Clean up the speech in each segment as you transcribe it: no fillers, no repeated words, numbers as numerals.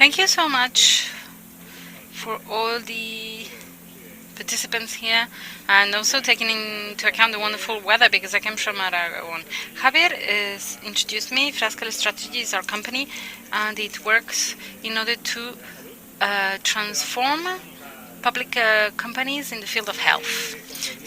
Thank you so much for all the participants here, and also taking into account the wonderful weather because I came from Aragon. Javier has introduced me. Frascal Strategy is our company, and it works in order to transform public companies in the field of health.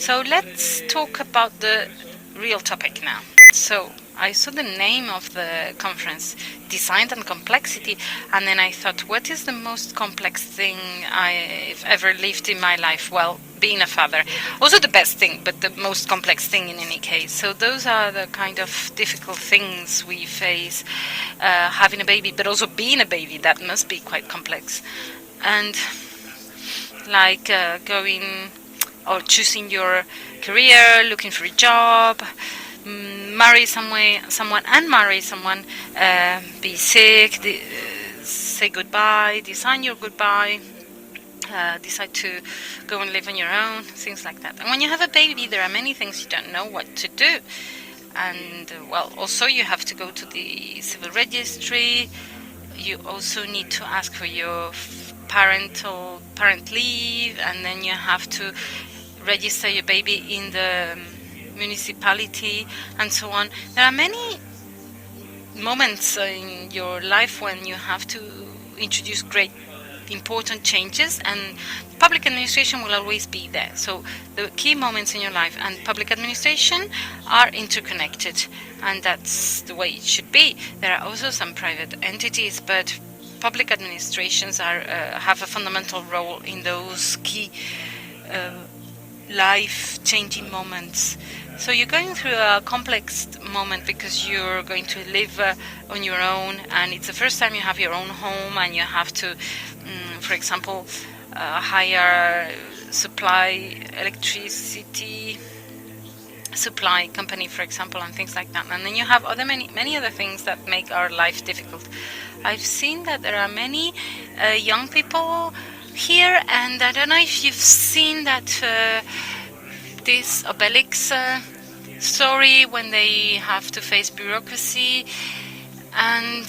So let's talk about the real topic now. So I saw the name of the conference, Design and Complexity, and then I thought, what is the most complex thing I've ever lived in my life? Well, being a father. Also the best thing, but the most complex thing in any case. So those are the kind of difficult things we face, having a baby, but also being a baby. That must be quite complex. And like going or choosing your career, looking for a job, marry someone and marry someone, be sick, say goodbye, design your goodbye, decide to go and live on your own, things like that. And when you have a baby, there are many things you don't know what to do. And well, also you have to go to the civil registry. You also need to ask for your parent leave, and then you have to register your baby in the municipality and so on. There are many moments in your life when you have to introduce great important changes, and public administration will always be there. So the key moments in your life and public administration are interconnected, and that's the way it should be. There are also some private entities, but public administrations have a fundamental role in those key life-changing moments. So you're going through a complex moment because you're going to live on your own, and it's the first time you have your own home, and you have to, for example, hire electricity supply company, for example, and things like that. And then you have many other things that make our life difficult. I've seen that there are many young people here, and I don't know if you've seen that this Obelix story when they have to face bureaucracy and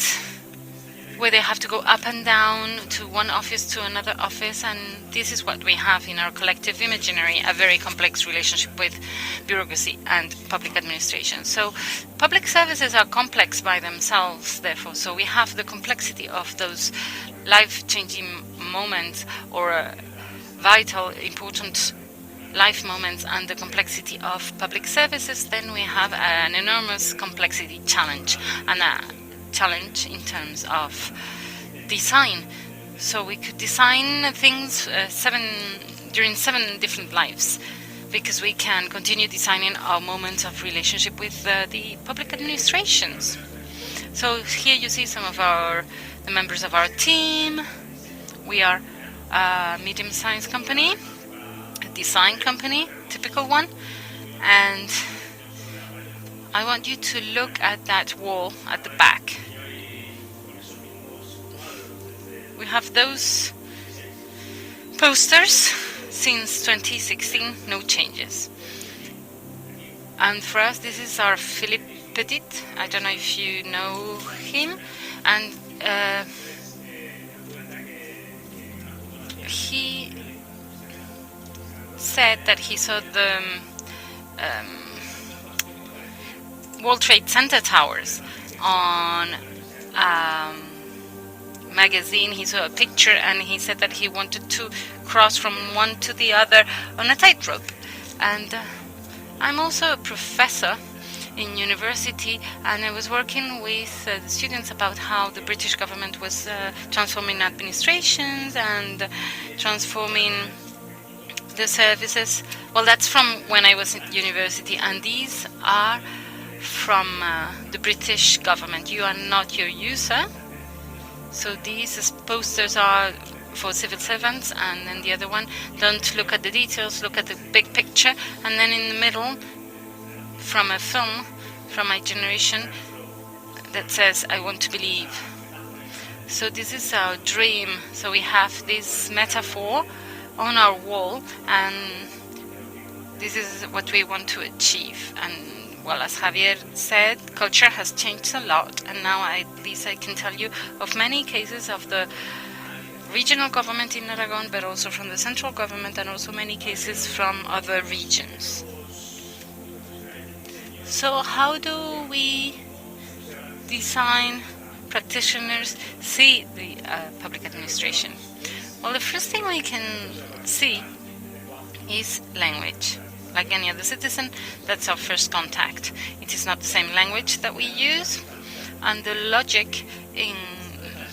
where they have to go up and down to one office to another office, and this is what we have in our collective imaginary, a very complex relationship with bureaucracy and public administration. So public services are complex by themselves, therefore, so we have the complexity of those life-changing moments or vital, important life moments and the complexity of public services. Then we have an enormous complexity challenge, and a challenge in terms of design. So we could design things during 7 different lives, because we can continue designing our moments of relationship with the public administrations. So here you see some of the members of our team. We are a medium-sized company, a design company, typical one, and I want you to look at that wall at the back. We have those posters since 2016, no changes. And for us, this is our Philippe Petit. I don't know if you know him. And he said that he saw the World Trade Center towers on magazine. He saw a picture, and he said that he wanted to cross from one to the other on a tightrope. And I'm also a professor in university, and I was working with the students about how the British government was transforming administrations and transforming the services. Well, that's from when I was at university, and these are from the British government. You are not your user. So these posters are for civil servants, and then the other one, don't look at the details, look at the big picture. And then in the middle, from a film from my generation that says, I want to believe. So this is our dream. So we have this metaphor on our wall, and this is what we want to achieve. And Well, as Javier said, culture has changed a lot, and now at least I can tell you of many cases of the regional government in Aragon, but also from the central government, and also many cases from other regions. So how do we design practitioners see the public administration? Well, the first thing we can see is language. Like any other citizen, that's our first contact. It is not the same language that we use, and the logic in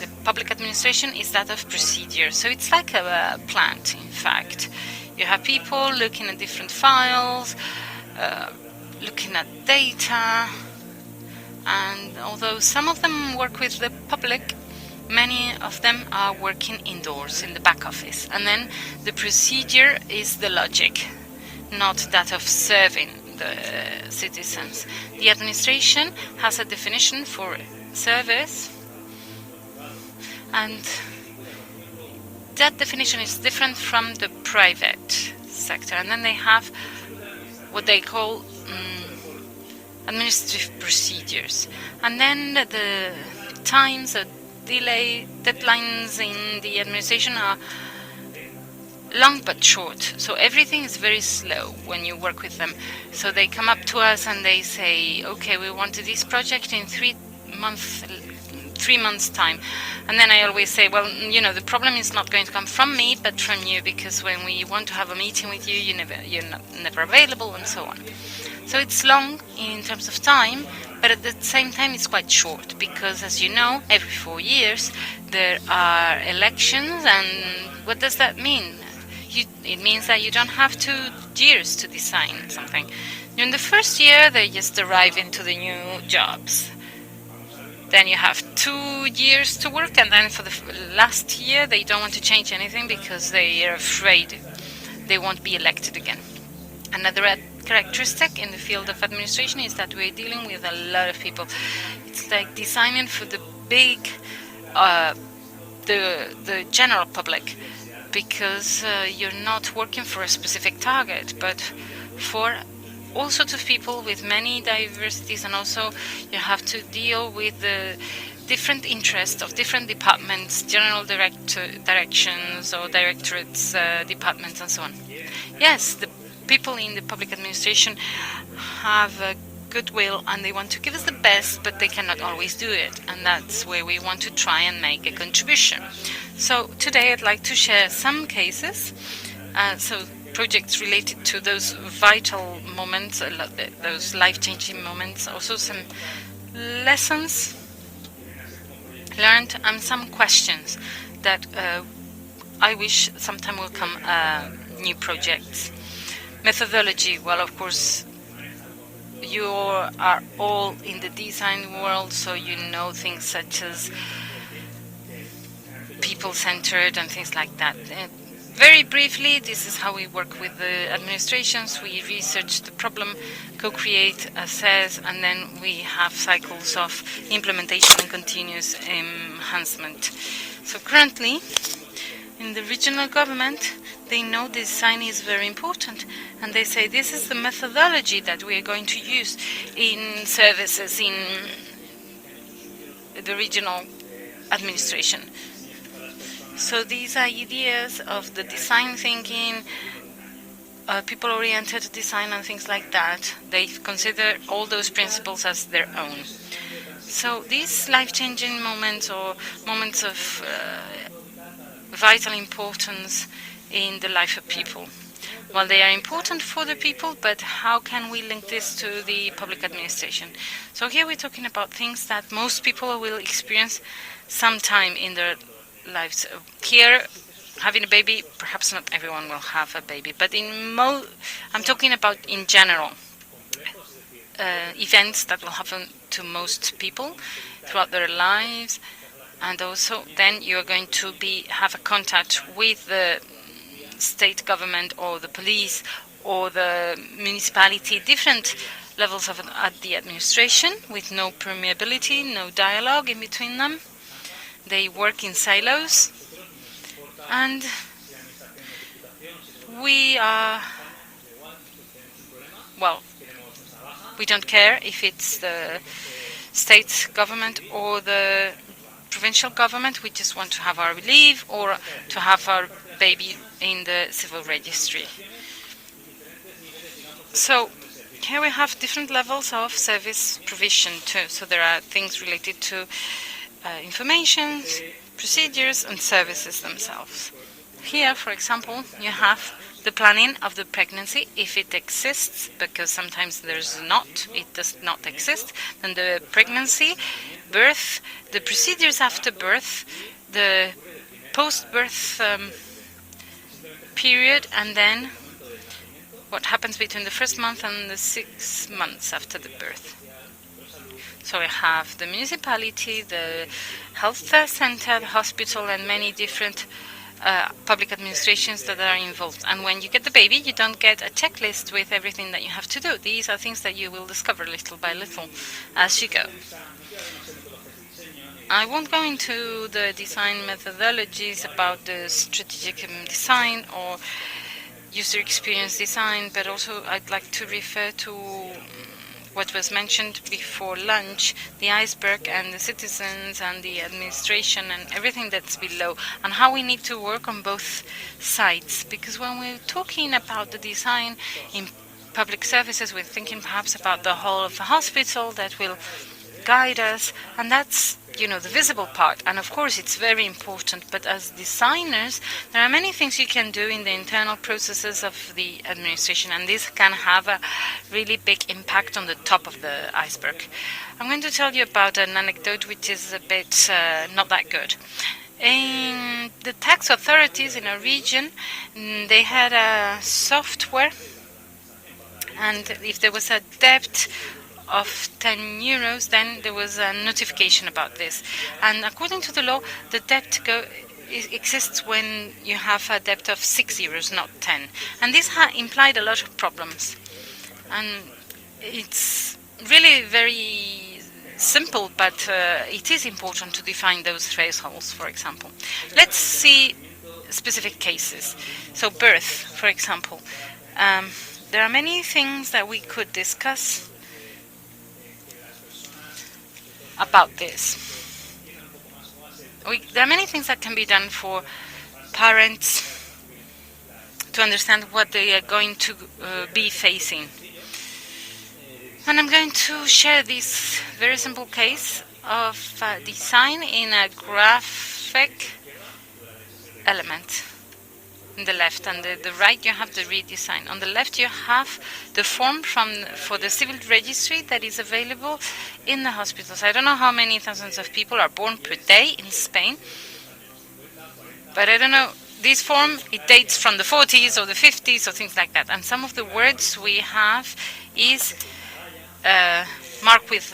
the public administration is that of procedure. So it's like a plant, in fact. You have people looking at different files, looking at data, and although some of them work with the public, many of them are working indoors in the back office. And then the procedure is the logic, not that of serving the citizens. The administration has a definition for service, and that definition is different from the private sector. And then they have what they call administrative procedures. And then the times, the deadlines in the administration are long but short. So everything is very slow when you work with them. So they come up to us and they say, okay, we want this project in 3 months' time. And then I always say, well, the problem is not going to come from me, but from you, because when we want to have a meeting with you, you're never available, and so on. So it's long in terms of time, but at the same time it's quite short, because as you know, every 4 years there are elections. And what does that mean? It means that you don't have 2 years to design something. In the first year, they just arrive into the new jobs. Then you have 2 years to work, and then for the last year, they don't want to change anything because they are afraid they won't be elected again. Another characteristic in the field of administration is that we're dealing with a lot of people. It's like designing for the big, the general public, because you're not working for a specific target, but for all sorts of people with many diversities, and also you have to deal with the different interests of different departments, general directions or directorates, departments, and so on. Yes, the people in the public administration have a goodwill and they want to give us the best, but they cannot always do it, and that's where we want to try and make a contribution. So today I'd like to share some cases, projects related to those vital moments, those life-changing moments, also some lessons learned, and some questions that I wish sometime will come new projects. Methodology, well, of course, you are all in the design world, so you know things such as people-centered and things like that. Very briefly, this is how we work with the administrations. We research the problem, co-create, assess, and then we have cycles of implementation and continuous enhancement. So currently, in the regional government, they know design is very important, and they say this is the methodology that we are going to use in services in the regional administration. So these are ideas of the design thinking, people-oriented design and things like that. They consider all those principles as their own. So these life-changing moments, or moments of vital importance in the life of people, well, they are important for the people, but how can we link this to the public administration? So here we're talking about things that most people will experience sometime in their lives. Here, having a baby, perhaps not everyone will have a baby, but I'm talking about in general events that will happen to most people throughout their lives, and also then you're going to have a contact with the state government or the police or the municipality, different levels at the administration, with no permeability, no dialogue in between them. They work in silos, and we are, well, We don't care if it's the state government or the provincial government. We just want to have our leave or to have our baby in the civil registry. So here we have different levels of service provision too. So there are things related to information, procedures, and services themselves. Here, for example, you have the planning of the pregnancy, if it exists, because sometimes it does not exist, then the pregnancy, birth, the procedures after birth, the post-birth period, and then what happens between the first month and the 6 months after the birth. So we have the municipality, the health center, the hospital, and many different public administrations that are involved. And when you get the baby, you don't get a checklist with everything that you have to do. These are things that you will discover little by little as you go. I won't go into the design methodologies about the strategic design or user experience design, but also I'd like to refer to what was mentioned before lunch, the iceberg and the citizens and the administration and everything that's below, and how we need to work on both sides. Because when we're talking about the design in public services, we're thinking perhaps about the whole of the hospital that will guide us, and that's the visible part, and of course it's very important. But as designers, there are many things you can do in the internal processes of the administration, and this can have a really big impact on the top of the iceberg. I'm going to tell you about an anecdote which is a bit not that good. In the tax authorities in a region, they had a software, and if there was a debt of 10 euros, then there was a notification about this. And according to the law, the debt exists when you have a debt of 6 euros, not 10. And this implied a lot of problems. And it's really very simple, but it is important to define those thresholds, for example. Let's see specific cases. So birth, for example. There are many things that we could discuss about this. There are many things that can be done for parents to understand what they are going to be facing. And I'm going to share this very simple case of design in a graphic element. On the left and the right you have the redesign. On the left you have the form for the civil registry that is available in the hospitals. I don't know how many thousands of people are born per day in Spain, but I don't know, this form, it dates from the 40s or the 50s or things like that. And some of the words we have is marked with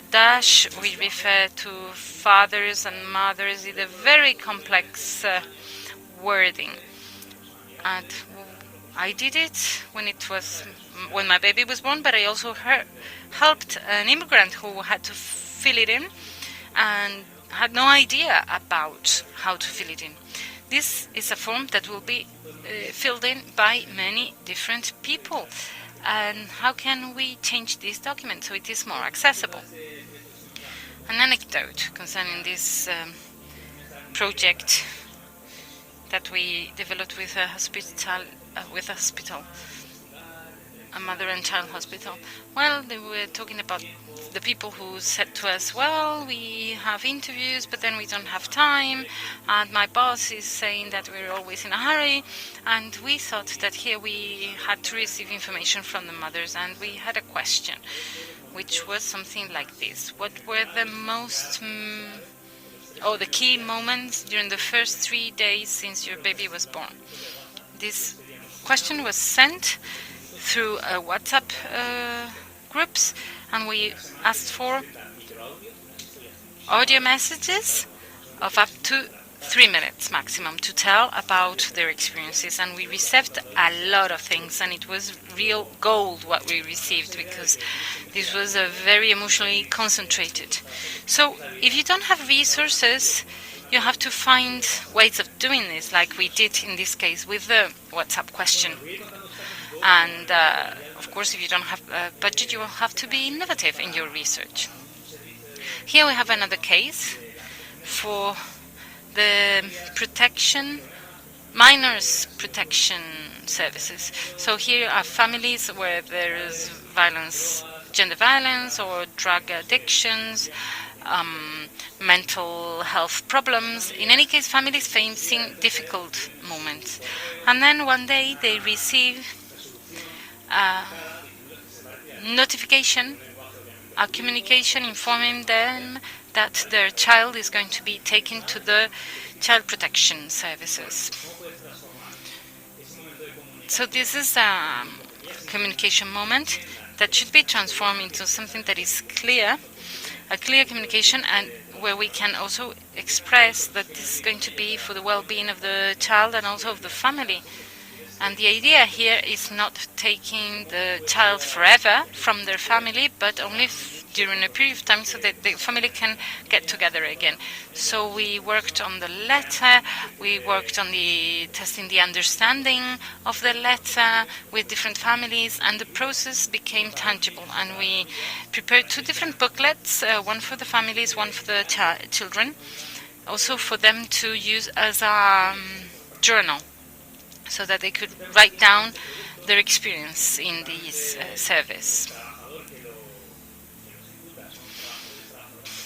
dash. We refer to fathers and mothers in a very complex wording. And I did it when my baby was born, but I also helped an immigrant who had to fill it in and had no idea about how to fill it in. This is a form that will be filled in by many different people. And how can we change this document so it is more accessible? An anecdote concerning this project that we developed with a hospital, a mother and child hospital. Well, they were talking about the people who said to us, well, we have interviews, but then we don't have time, and my boss is saying that we're always in a hurry, and we thought that here we had to receive information from the mothers, and we had a question, which was something like this. What were the the key moments during the first 3 days since your baby was born? This question was sent through WhatsApp groups, and we asked for audio messages of up to 3 minutes maximum to tell about their experiences. And we received a lot of things, and it was real gold what we received, because this was a very emotionally concentrated. So if you don't have resources, you have to find ways of doing this, like we did in this case with the WhatsApp question. And of course, if you don't have a budget, you will have to be innovative in your research. Here we have another case for the minors protection services. So here are families where there is violence, gender violence or drug addictions, mental health problems. In any case, families facing difficult moments. And then one day they receive a notification, a communication informing them that their child is going to be taken to the child protection services. So this is a communication moment that should be transformed into something that is clear, a clear communication, and where we can also express that this is going to be for the well-being of the child and also of the family. And the idea here is not taking the child forever from their family, but only during a period of time so that the family can get together again. So we worked on the letter, we worked on the testing the understanding of the letter with different families, and the process became tangible. And we prepared 2 different booklets, one for the families, one for the children, also for them to use as a journal, so that they could write down their experience in this service.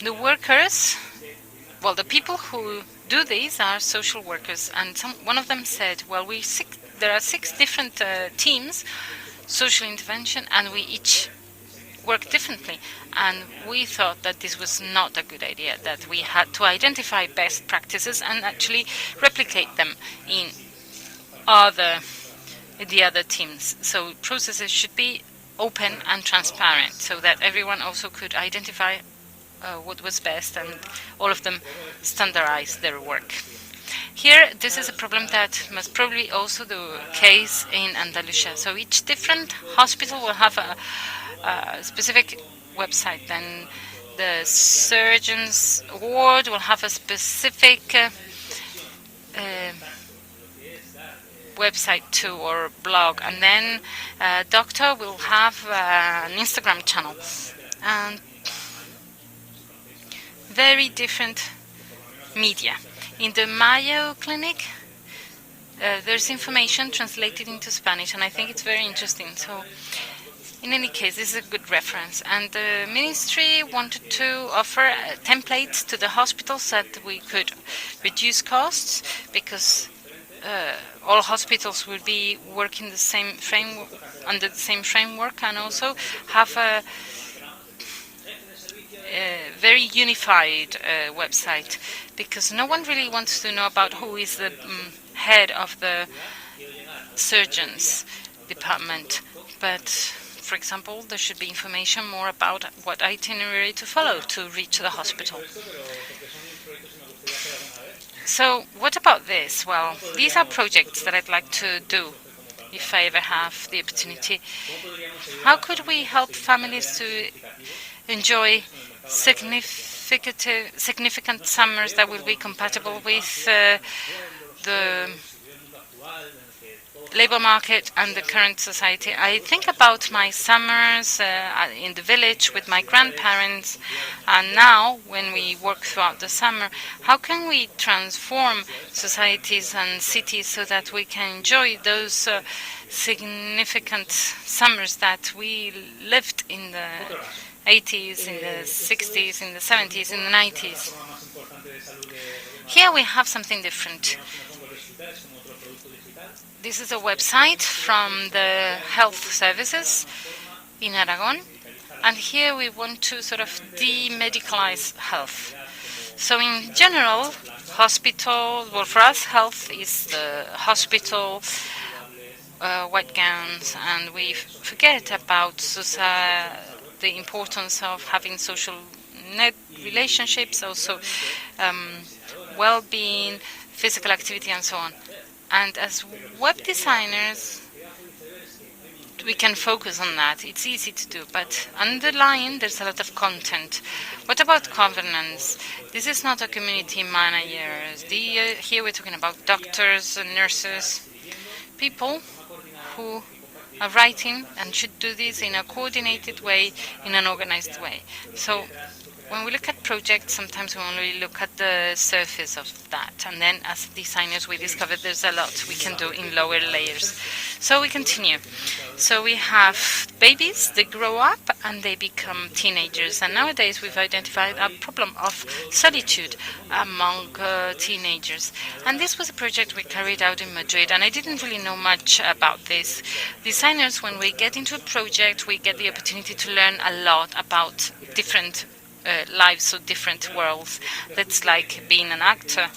The workers, well, the people who do these are social workers, and one of them said, well, there are 6 different teams, social intervention, and we each work differently. And we thought that this was not a good idea, that we had to identify best practices and actually replicate them in the other teams. So processes should be open and transparent so that everyone also could identify what was best, and all of them standardize their work. Here, this is a problem that must probably also the case in Andalusia. So each different hospital will have a specific website. Then the surgeon's ward will have a specific website too, or blog, and then a doctor will have an Instagram channel, and very different media. In the Mayo clinic, there's information translated into Spanish, and I think it's very interesting. So in any case, this is a good reference. And the ministry wanted to offer templates to the hospitals so that we could reduce costs, because all hospitals will be working the same framework, under the same framework, and also have a very unified website, because no one really wants to know about who is the head of the surgeons department. But, for example, there should be information more about what itinerary to follow to reach the hospital. So what about this? Well, these are projects that I'd like to do if I ever have the opportunity. How could we help families to enjoy significant summers that will be compatible with the labor market and the current society? I think about my summers in the village with my grandparents, and now when we work throughout the summer, how can we transform societies and cities so that we can enjoy those significant summers that we lived in the 80s, in the 60s, in the 70s, in the 90s. Here we have something different. This is a website from the health services in Aragon, and here we want to sort of demedicalize health. So in general, hospital, well, for us health is the hospital, white gowns, and we forget about the importance of having social net relationships, also well-being, physical activity, and so on. And as web designers, we can focus on that. It's easy to do, but underlying there's a lot of content. What about governance? This is not a community manager. Here we're talking about doctors and nurses, people who are writing and should do this in a coordinated way, in an organized way. So when we look at projects, sometimes we only look at the surface of that, and then as designers we discover there's a lot we can do in lower layers. So we continue. So we have babies, they grow up and they become teenagers, and nowadays we've identified a problem of solitude among teenagers. And this was a project we carried out in Madrid, and I didn't really know much about this. Designers, when we get into a project, we get the opportunity to learn a lot about different lives, so different worlds. That's like being an actor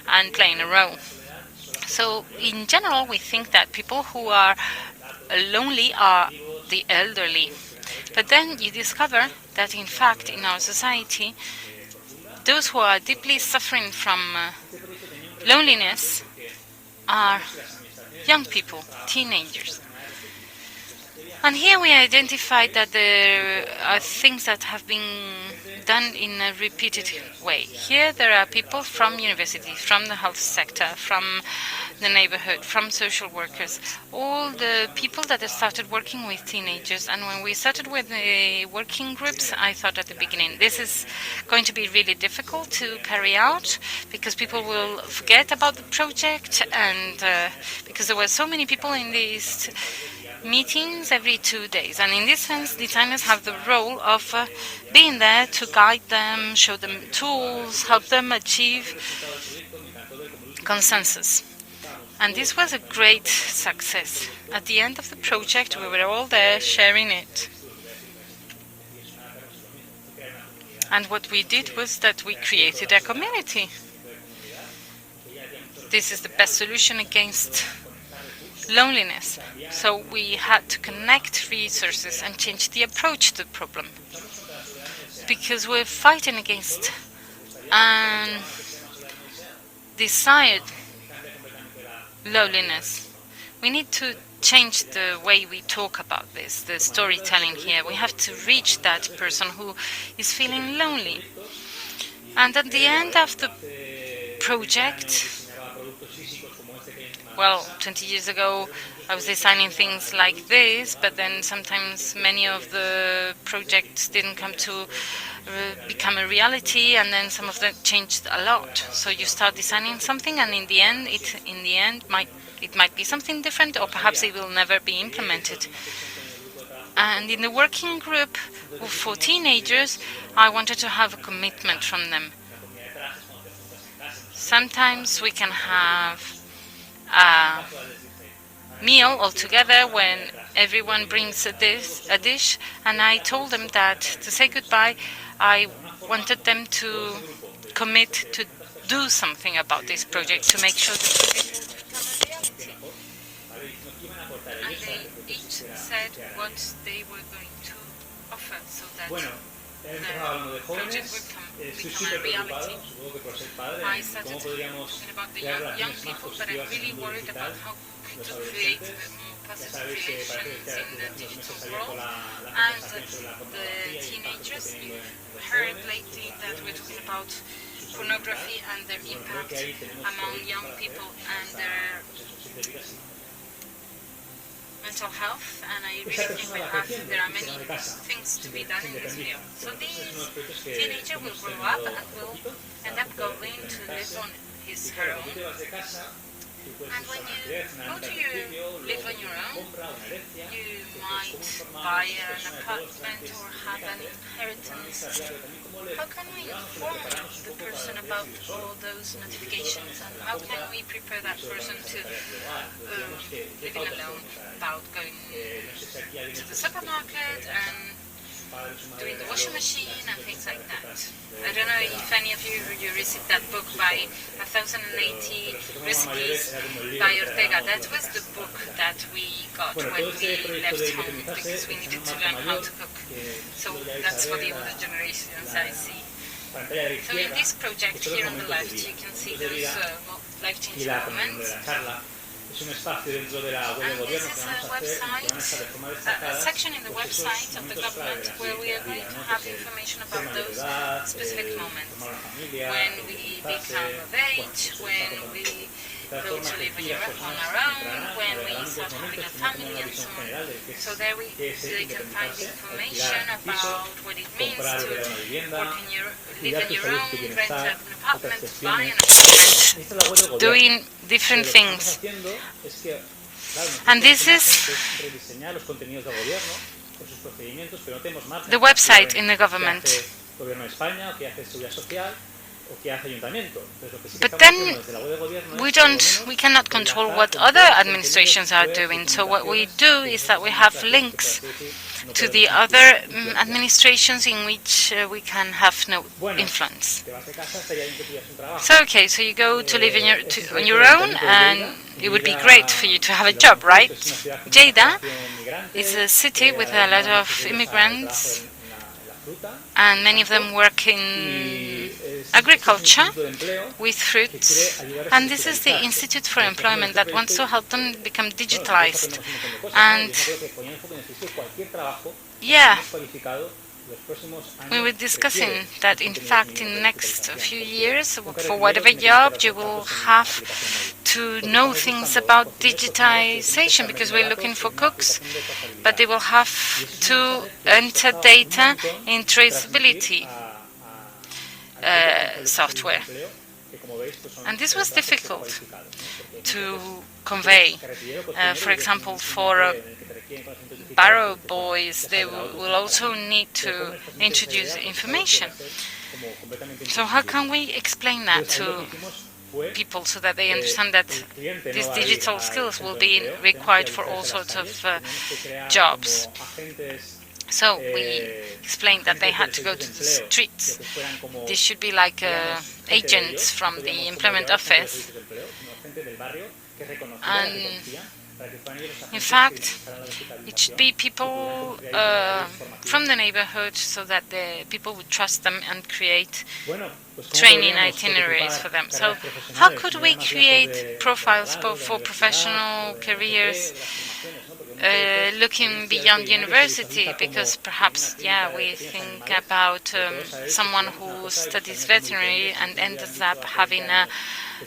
and playing a role. So in general, we think that people who are lonely are the elderly. But then you discover that in fact in our society, those who are deeply suffering from loneliness are young people, teenagers. And here we identified that there are things that have been done in a repeated way. Here there are people from universities, from the health sector, from the neighborhood, from social workers, all the people that have started working with teenagers. And when we started with the working groups, I thought at the beginning, this is going to be really difficult to carry out because people will forget about the project, and because there were so many people in these meetings every 2 days. And in this sense, designers have the role of being there to guide them, show them tools, help them achieve consensus. And this was a great success. At the end of the project, we were all there sharing it. And what we did was that we created a community. This is the best solution against loneliness. So we had to connect resources and change the approach to the problem. Because we're fighting against desired loneliness. We need to change the way we talk about this, the storytelling here. We have to reach that person who is feeling lonely. And at the end of the project, well, 20 years ago, I was designing things like this, but then sometimes many of the projects didn't come to become a reality, and then some of them changed a lot. So you start designing something, and in the end, it might be something different, or perhaps it will never be implemented. And in the working group for teenagers, I wanted to have a commitment from them. Sometimes we can have a meal all together when everyone brings a dish, and I told them that to say goodbye, I wanted them to commit to do something about this project, to make sure that it becomes a reality. And they each said what they were going to offer so that the project would become a reality. I started talking about the young people, but I'm really worried about how to create more positive relations in the digital world. And the teenagers, you heard lately that we're talking about pornography and their impact among young people and their mental health, and I really think there are many things to be done in this field. So this teenager will grow up and will end up going to live on his her own. And when you go to live on your own, you might buy an apartment or have an inheritance. How can we inform the person about all those notifications, and how can we prepare that person to living alone, about going to the supermarket and doing the washing machine and things like that? I don't know if any of you received that book by 1080 Recipes by Ortega. That was the book that we got when we left home because we needed to learn how to cook. So that's for the older generations, I see. So in this project here on the left, you can see those life-changing moments. And this is a website, a section in the website of the government where we are going to have information about those specific moments. When we become of age, when we go to live on our own, when we start having a family and so on. So there they can find information about what it means to live in your own, rent an apartment, buy an apartment, doing different things. And this is the website in the government. But then we cannot control what other administrations are doing. So what we do is that we have links to the other administrations in which we can have no influence. So okay, so you go to live on your own, and it would be great for you to have a job, right? Lleida is a city with a lot of immigrants, and many of them work in agriculture with fruits. And this is the Institute for Employment that wants to help them become digitalized. And yeah, we were discussing that, in fact, in the next few years, for whatever job, you will have to know things about digitization, because we're looking for cooks, but they will have to enter data in traceability software. And this was difficult to convey. For example, for barrow boys, they will also need to introduce information. So how can we explain that to people so that they understand that these digital skills will be required for all sorts of jobs? So we explained that they had to go to the streets. This should be like agents from the employment office. And in fact, it should be people from the neighborhood, so that the people would trust them and create training itineraries for them. So how could we create profiles for professional careers looking beyond university? Because perhaps, yeah, we think about someone who studies veterinary and ends up having a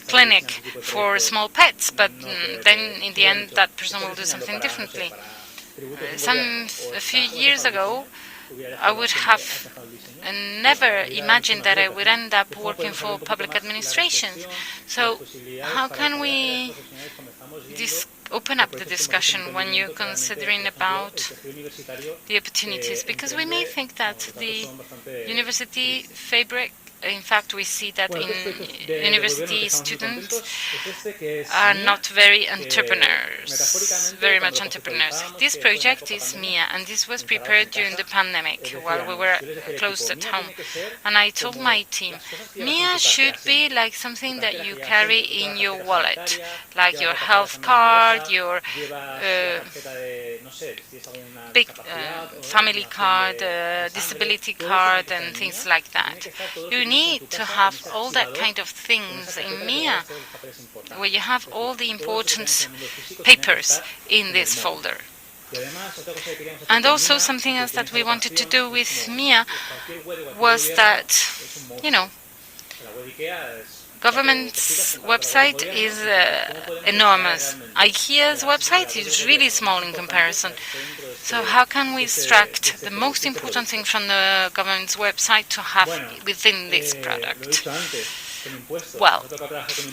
clinic for small pets, but then in the end that person will do something differently. A few years ago, I would have never imagined that I would end up working for public administration. So how can we open up the discussion when you're considering about the opportunities? Because we may think that the university fabric, in fact, we see that in university students are not very much entrepreneurs. This project is MIA, and this was prepared during the pandemic while we were closed at home. And I told my team, MIA should be like something that you carry in your wallet, like your health card, your big family card, disability card, and things like that. You need to have all that kind of things in MIA, where you have all the important papers in this folder. And also something else that we wanted to do with MIA was that, government's website is enormous. IKEA's website is really small in comparison. So how can we extract the most important thing from the government's website to have within this product? Well,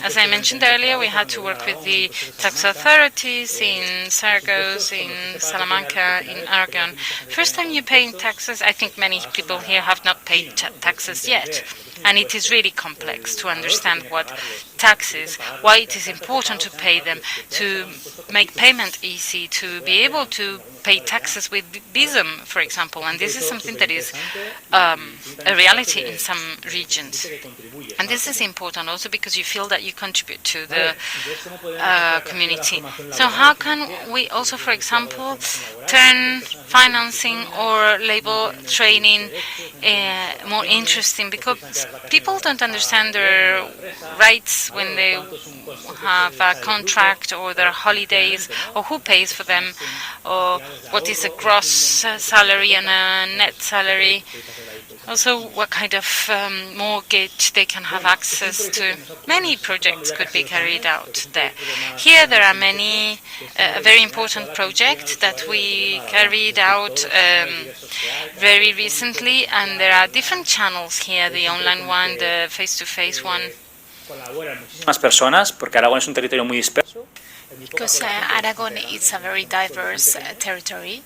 as I mentioned earlier, we had to work with the tax authorities in Saragossa, in Salamanca, in Aragon. First time you pay taxes, I think many people here have not paid taxes yet. And it is really complex to understand what taxes, why it is important to pay them, to make payment easy, to be able to pay taxes with Visum, for example. And this is something that is a reality in some regions. And this is important also because you feel that you contribute to the community. So how can we also, for example, turn financing or labor training more interesting? Because people don't understand their rights when they have a contract or their holidays, or who pays for them, or what is a gross salary and a net salary. Also, what kind of mortgage they can have access to. Many projects could be carried out there. Here, there are many, a very important project that we carried out very recently, and there are different channels here, the online one, the face-to-face one. Más personas, porque Aragón es un territorio muy disperso. Because Aragon is a very diverse territory,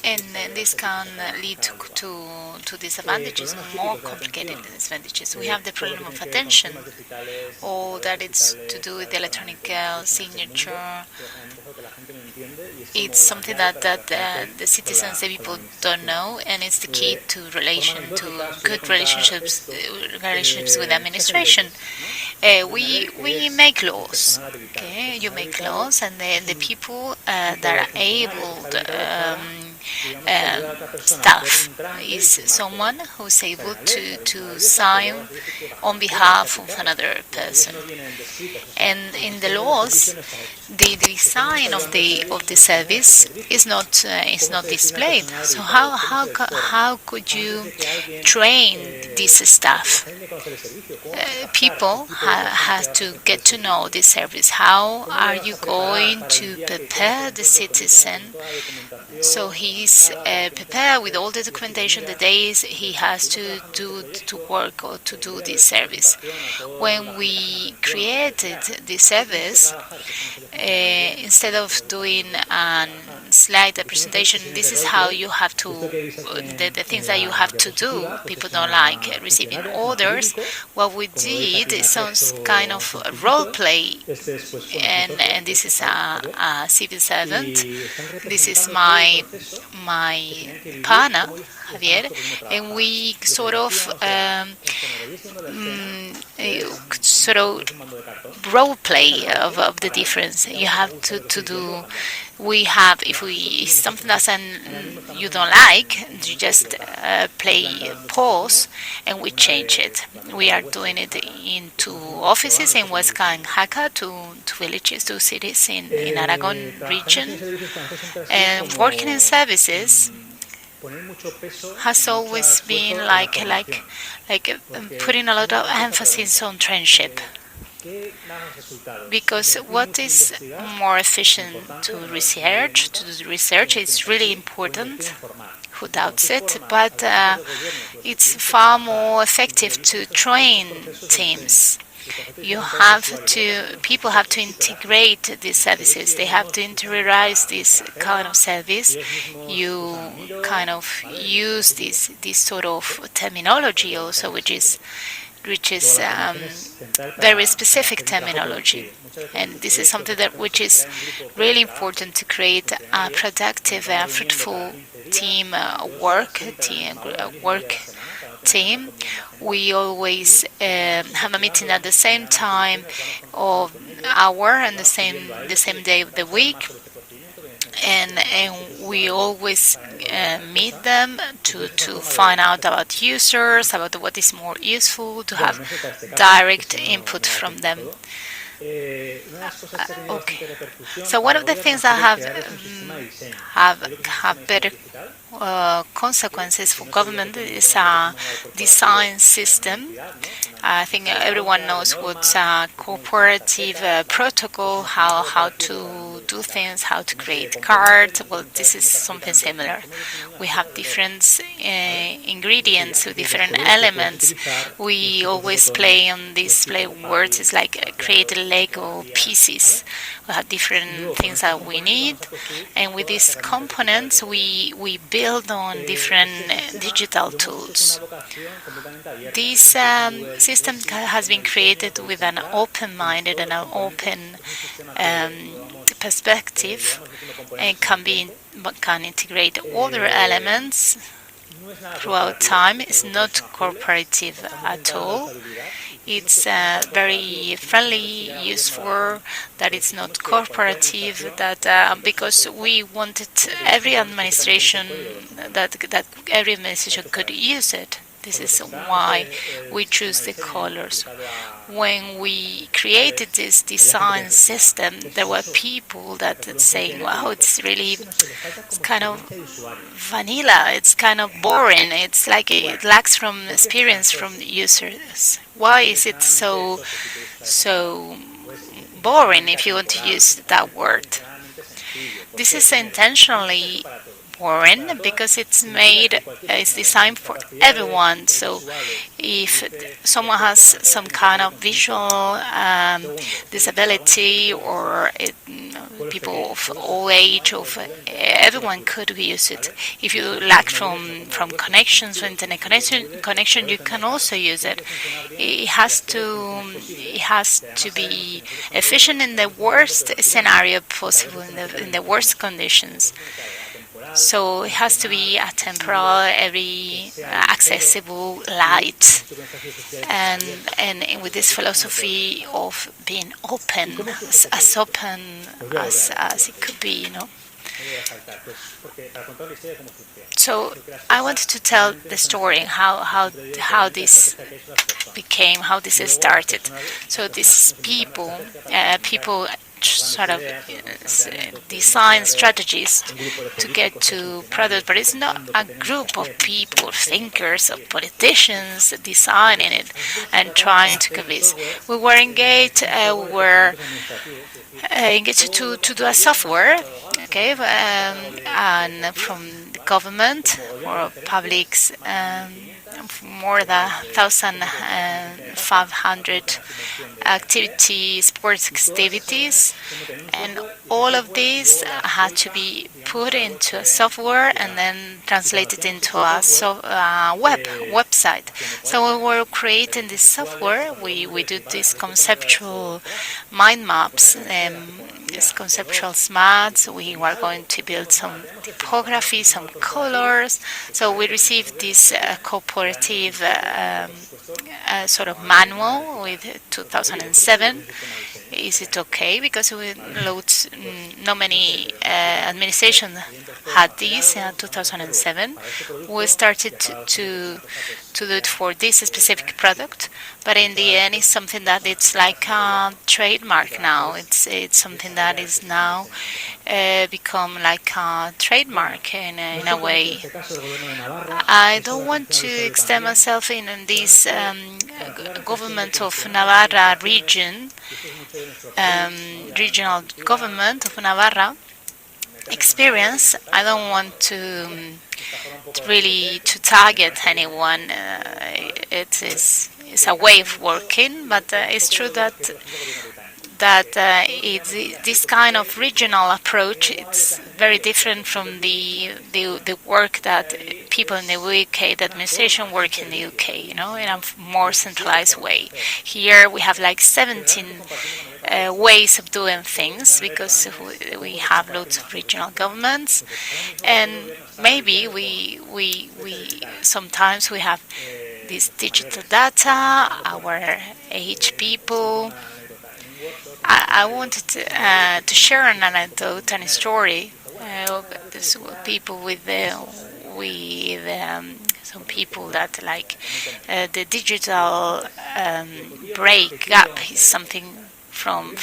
and this can lead to disadvantages, more complicated disadvantages. We have the problem of attention, or that it's to do with the electronic signature. It's something that the citizens, the people don't know, and it's the key to good relationships with administration. We make laws. Okay, you make laws, and then the people that are able staff is someone who's able to sign on behalf of another person. And in the laws, the design of the service is not displayed. So how could you train this staff? People have to get to know this service. How are you going to prepare the citizen so he's prepared with all the documentation, the days he has to do to work or to do this service? When we created this service, instead of doing a slide presentation, this is how you have to, the things that you have to do. People don't like receiving orders. What we did is some kind of role play, and this is a civil servant. This is my partner, Javier, and we sort of role play of the difference. You have to do. We have, if something you don't like, you just play pause, and we change it. We are doing it in 2 offices in Huesca and Jaca, 2 villages, 2 cities in Aragon region. And working in services has always been like putting a lot of emphasis on friendship. Because what is more efficient to do research is really important, who doubts it, but it's far more effective to train teams. People have to integrate these services. They have to interiorize this kind of service. You kind of use this sort of terminology also, which is very specific terminology, and this is something which is really important to create a productive and fruitful team work team. We always have a meeting at the same time of hour and the same day of the week. And we always meet them to find out about users, about what is more useful, to have direct input from them. Okay. So one of the things that have better consequences for government is a design system. I think everyone knows what's a cooperative protocol, how to do things, how to create cards. Well, this is something similar. We have different ingredients with different elements. We always play on these play words. It's like create Lego pieces. We have different things that we need, and with these components, we build on different digital tools. This system has been created with an open-minded and an open perspective, and can integrate other elements throughout time. It's not cooperative at all. It's very friendly, useful, that it's not corporative, that because we wanted every administration, that every administration could use it. This is why we choose the colors. When we created this design system, there were people that saying, "Wow, it's kind of vanilla. It's kind of boring. It's like it lacks from experience from the users. Why is it so boring, if you want to use that word?" This is intentionally boring because it's designed for everyone. So if someone has some kind of visual disability, or people of all age, everyone could use it. If you lack from connections, from internet connection, you can also use it. It has to be efficient in the worst scenario possible, in the worst conditions. So it has to be a temporal, every accessible light, and with this philosophy of being open, as open as it could be. So I wanted to tell the story, how this became, how this started. So these people sort of design strategies to get to products, but it's not a group of people, thinkers, of politicians designing it and trying to convince. We were engaged. We were engaged to do a software, okay, and from the government or publics. More than 1,500 sports activities, and all of these had to be put into a software and then translated into a website. So when we were creating this software, we did these conceptual mind maps. These conceptual maps, we were going to build some typography, some colors. So we received this cooperative sort of manual with 2007. Is it okay? Because we loads, no many administration had this in 2007. We started to do it for this specific product, but in the end, it's something that it's like a trademark now. It's something that is now become like a trademark in a way. I don't want to extend myself in this government of Navarra regional government of Navarra experience. I don't want to really to target anyone. It's a way of working, but it's true that this kind of regional approach, it's very different from the work that people in the UK, the administration work in the UK, in a more centralized way. Here we have like 17 ways of doing things because we have lots of regional governments, and maybe we sometimes we have this digital data, our age people. I wanted to share an anecdote and a story. People with some people that like the digital break gap is something from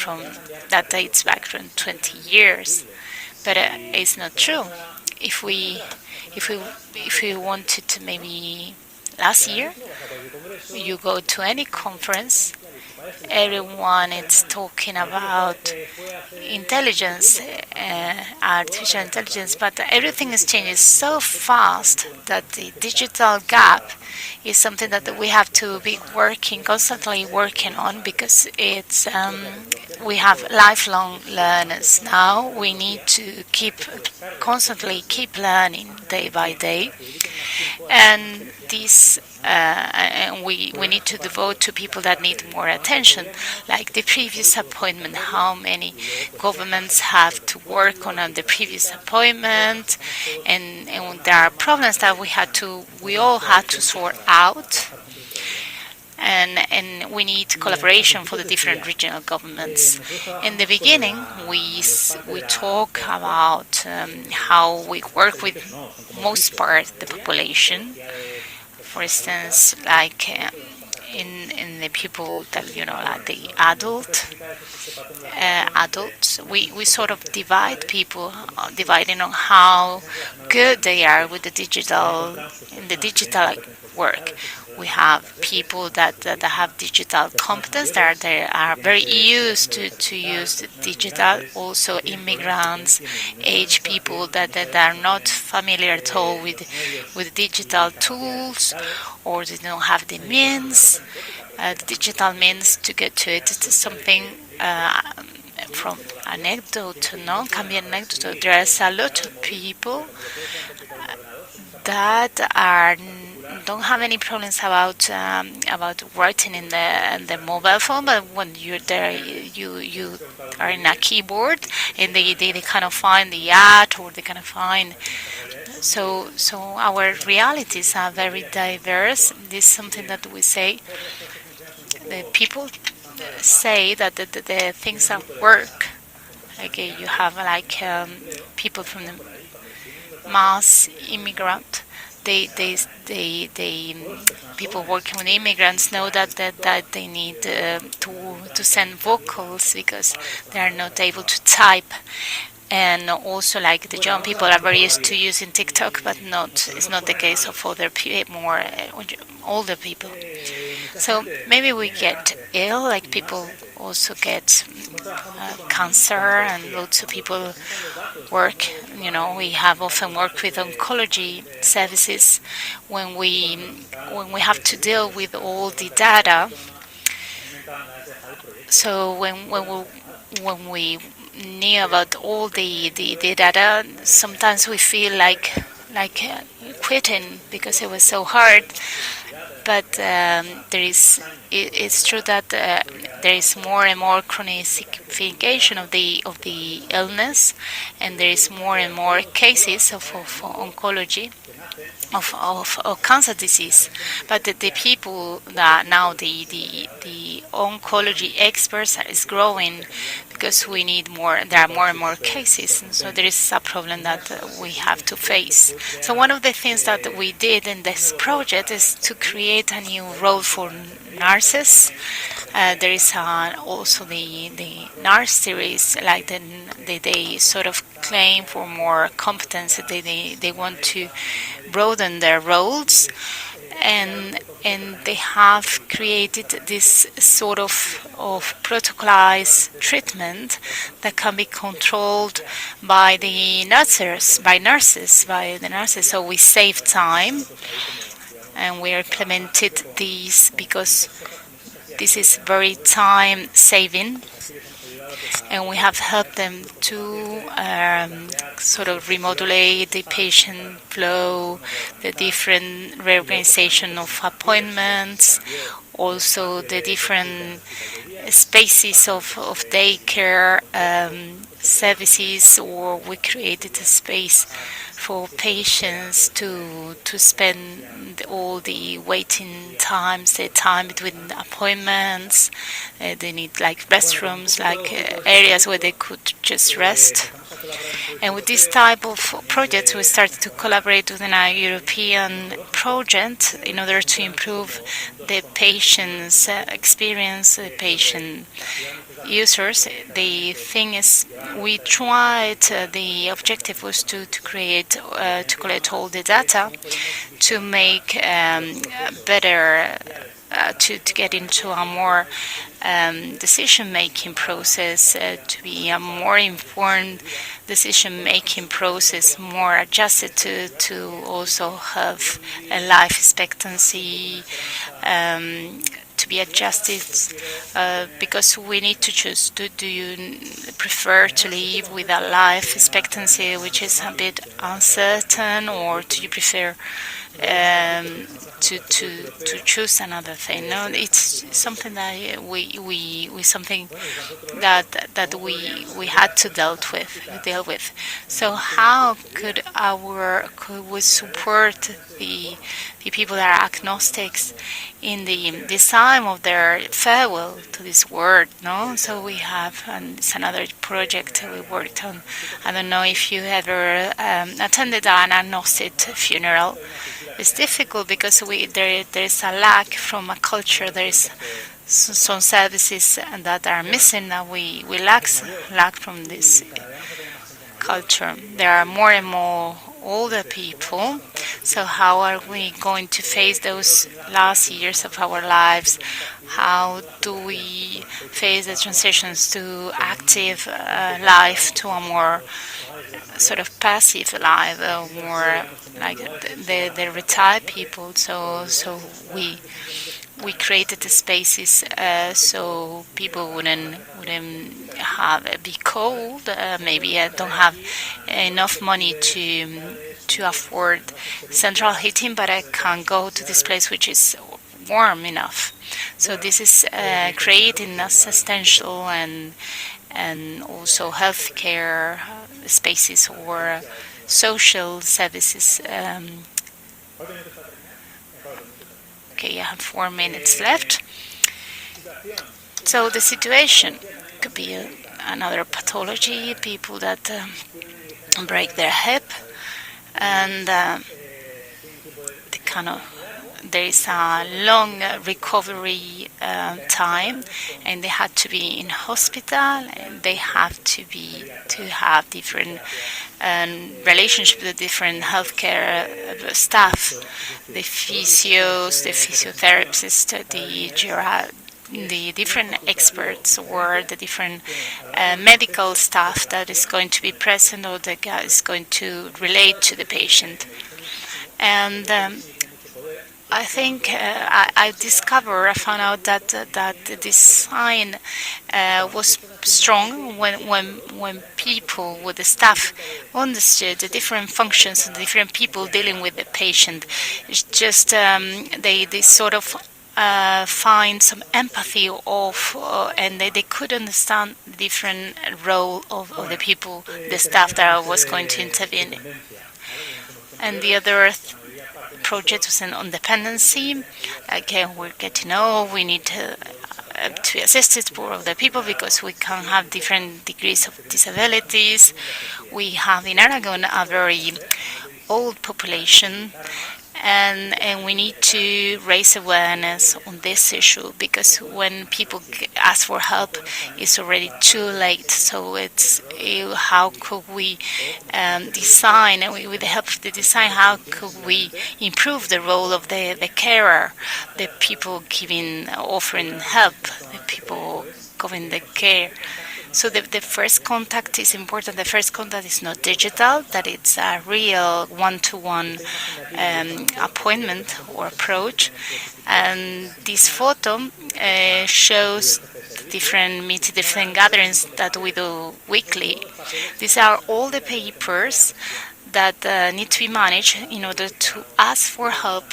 that dates back from 20 years, but it's not true. If we wanted to, maybe last year, you go to any conference, everyone is talking about intelligence, artificial intelligence, but everything is changing so fast that the digital gap is something that we have to be constantly working on, because it's we have lifelong learners now. We need to constantly keep learning day by day, and this and we need to devote to people that need more attention, like the previous appointment. How many governments have to work on the previous appointment, and there are problems that we all had to sort out. And we need collaboration for the different regional governments. In the beginning, we talk about how we work with most part the population, For instance, like in the people that like the adults, we sort of divide people, dividing on how good they are with the digital in the digital work. We have people that have digital competence, that they are very used to use the digital. Also, immigrants, age people that are not familiar at all with digital tools, or they don't have the means, the digital means to get to it. It's something from anecdote, no, can be anecdote. There's a lot of people that are don't have any problems about writing in the mobile phone, but when you're there, you are in a keyboard, and they kind of find the ad, or they kind of find. So our realities are very diverse. This is something that we say. The people say that the things at work, like you have like people from the mass immigrant. They people working with immigrants know that they need to send vocals because they are not able to type. And also, like the young people are very used to using TikTok, but not it's not the case of other more older people. So maybe we get ill, like people also get cancer, and lots of people work. We have often worked with oncology services when we have to deal with all the data. So when we knew about all the data, sometimes we feel like quitting because it was so hard. But it's true that there is more and more chronification of the illness, and there is more and more cases of oncology, of cancer disease. But the people that now the oncology experts is growing because we need more. There are more and more cases, and so there is a problem that we have to face. So one of the things that we did in this project is to create a new role for nurses. There is also the nurse series, like they sort of claim for more competence. They want to broaden their roles, and they have created this sort of protocolized treatment that can be controlled by the nurses. So we save time, and we implemented these because this is very time saving, and we have helped them to sort of remodulate the patient flow, the different reorganization of appointments, also the different spaces of daycare services, or we created a space for patients to spend all the waiting times, the time between appointments. They need like restrooms, like areas where they could just rest. And with this type of projects, we started to collaborate with a European project in order to improve the patient's experience, the patient users. The thing is, we tried, the objective was to collect all the data to make better, to get into a more decision-making process, to be a more informed decision-making process, more adjusted to also have a life expectancy, to be adjusted, because we need to choose. Do you prefer to live with a life expectancy which is a bit uncertain, or do you prefer to choose another thing? No, it's something that we something that we had to deal with. So how could we support the people that are agnostics in the design time of their farewell to this world, no? So we have, and it's another project we worked on. I don't know if you ever attended an agnostic funeral. It's difficult because there's a lack from a culture. There's some services that are missing that we lack from this culture. There are more and more older people. So how are we going to face those last years of our lives? How do we face the transitions to active life, to a more sort of passive life, more like the retired people? So we created the spaces so people wouldn't have be cold. Maybe I don't have enough money to afford central heating, but I can go to this place which is warm enough. So this is creating assistential and also healthcare spaces or social services. Okay, I have 4 minutes left. So the situation could be another pathology, people that break their hip, and they kind of there is a long recovery time, and they had to be in hospital, and they have to have different relationship with the different healthcare staff, the physios, the physiotherapists, the different experts or the different medical staff that is going to be present or that is going to relate to the patient. And I think I found out that the design was strong when people, with the staff, understood the different functions and the different people dealing with the patient. It's just they sort of find some empathy of, and they could understand the different role of the people, the staff that was going to intervene. And the other project was on dependency. Again, we get to know we need to assist more of the people because we can have different degrees of disabilities. We have in Aragon a very old population, and we need to raise awareness on this issue because when people ask for help, it's already too late. So it's how could we design, and with the help of the design, how could we improve the role of the carer, the people offering help, the people giving the care. So the first contact is important. The first contact is not digital, that it's a real one-to-one appointment or approach. And this photo shows different gatherings that we do weekly. These are all the papers that need to be managed in order to ask for help.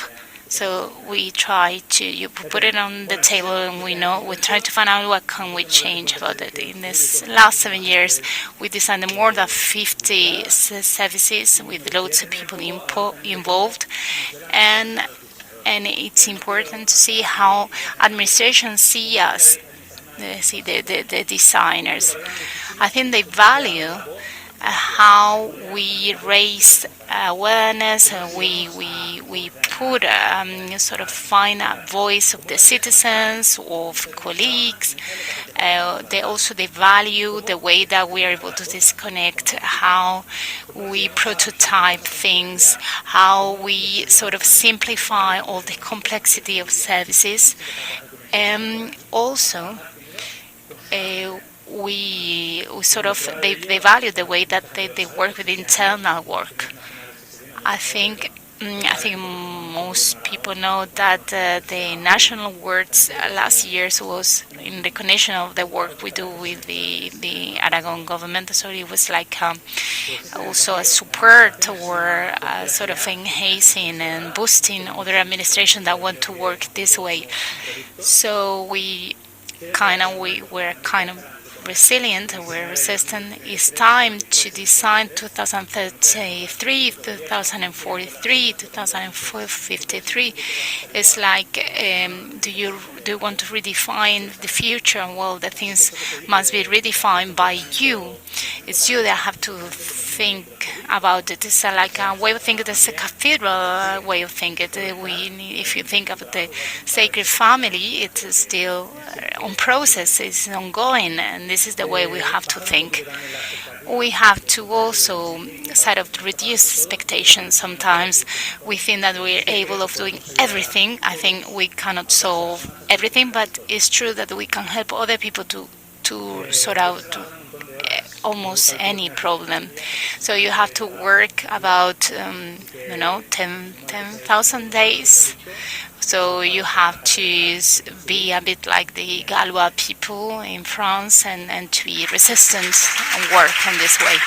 So we try to put it on the table, and we try to find out what can we change about it. In this last 7 years, we designed more than 50 services with loads of people involved, and it's important to see how administrations see us, see the designers. I think they value how we raise awareness and we put sort of find a voice of the citizens, of colleagues. They value the way that we are able to disconnect, how we prototype things, how we sort of simplify all the complexity of services. Also, we sort of they value the way that they work with internal work. I think most people know that the national awards last year was in recognition of the work we do with the Aragon government. So it was like also a support or sort of enhancing and boosting other administrations that want to work this way. So we were kind of resilient and we're resistant, it's time to design 2033, 2043, 2053. It's like, do you want to redefine the future? Well, the things must be redefined by you. It's you that have to think about it. It's like a way of thinking. It's a cathedral way of thinking. If you think of the sacred family, it's still on process. It's ongoing, and this is the way we have to think. We have to also sort of reduce expectations. Sometimes we think that we're able of doing everything. I think we cannot solve everything, but it's true that we can help other people to sort out almost any problem. So you have to work about 10,000 days. So you have to be a bit like the Galois people in France and to be resistant and work in this way.